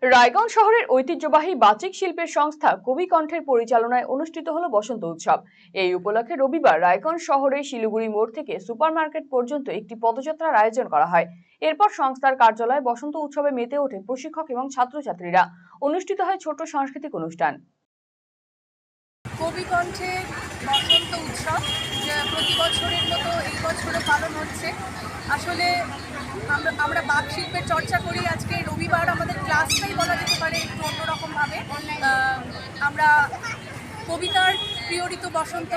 রায়গঞ্জ শহরের ঐতিহ্যবাহী বাচিক শিল্পের সংস্থা কবি কণ্ঠের পরিচালনায় অনুষ্ঠিত হলো বসন্ত উৎসব। এই উপলক্ষে রবিবার রায়গঞ্জ শহরের শিলিগুড়ি মোড় থেকে সুপারমার্কেট পর্যন্ত একটি পদযাত্রার আয়োজন করা হয়। এরপর সংস্থার কার্যালয়ে বসন্ত উৎসবে মেতে ওঠে প্রশিক্ষক এবং ছাত্রছাত্রীরা। অনুষ্ঠিত হয় ছোট সাংস্কৃতিক অনুষ্ঠান। কবি কণ্ঠের বসন্ত উৎসব প্রতি বছরের মতো এই বছরও পালন হচ্ছে। আসলে আমরা বাক শিল্পের চর্চা করি। আজকে রবিবার আমাদের ক্লাসটাই বলা যেতে পারে একটু অন্যরকমভাবে। আমরা কবিতার প্রিয় ঋতু বসন্ত।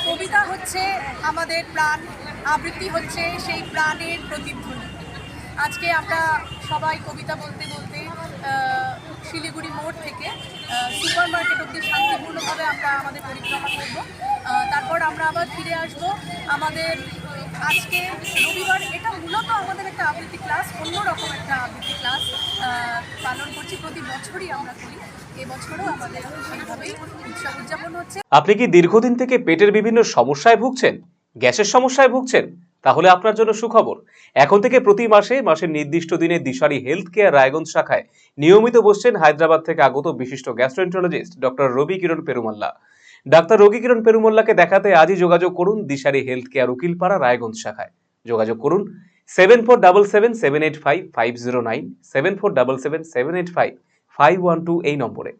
কবিতা হচ্ছে আমাদের প্রাণ, আবৃত্তি হচ্ছে সেই প্রাণের প্রতিধ্বনি। আজকে আমরা সবাই কবিতা বলতে বলতে শিলিগুড়ি মোড় থেকে সুপার মার্কেট অবধি শান্তিপূর্ণভাবে আমরা আমাদের পরিক্রমা করব। তারপর আমরা আবার ফিরে আসব। আমাদের আজকে রবিবার, এটা মূলত আমাদের একটা আবৃত্তি ক্লাস, অন্যরকম একটা আবৃত্তি ক্লাস পালন করছি। প্রতি বছরই আমরা করি, এবছরও আমাদের সেইভাবেই উৎসব উদযাপন হচ্ছে। আপনি কি দীর্ঘদিন থেকে পেটের বিভিন্ন সমস্যায় ভুগছেন, গ্যাসের সমস্যায় ভুগছেন? তাহলে আপনার জন্য সুখবর। এখন থেকে প্রতি মাসের নির্দিষ্ট দিনে দিশারি হেলথ কেয়ার রায়গঞ্জ শাখায় নিয়মিত বসছেন হায়দ্রাবাদ থেকে আগত বিশিষ্ট গ্যাস্ট্রোএন্টারোলজিস্ট ডক্টর রবি কিরণ পেরুমাল্লা। ডাক্তার রবি কিরণ পেরুমাল্লাকে দেখাতে আজই যোগাযোগ করুন দিশারি হেলথ কেয়ার উকিলপাড়া রায়গঞ্জ শাখায়। যোগাযোগ করুন 7477785509, 7477785512 এই নম্বরে।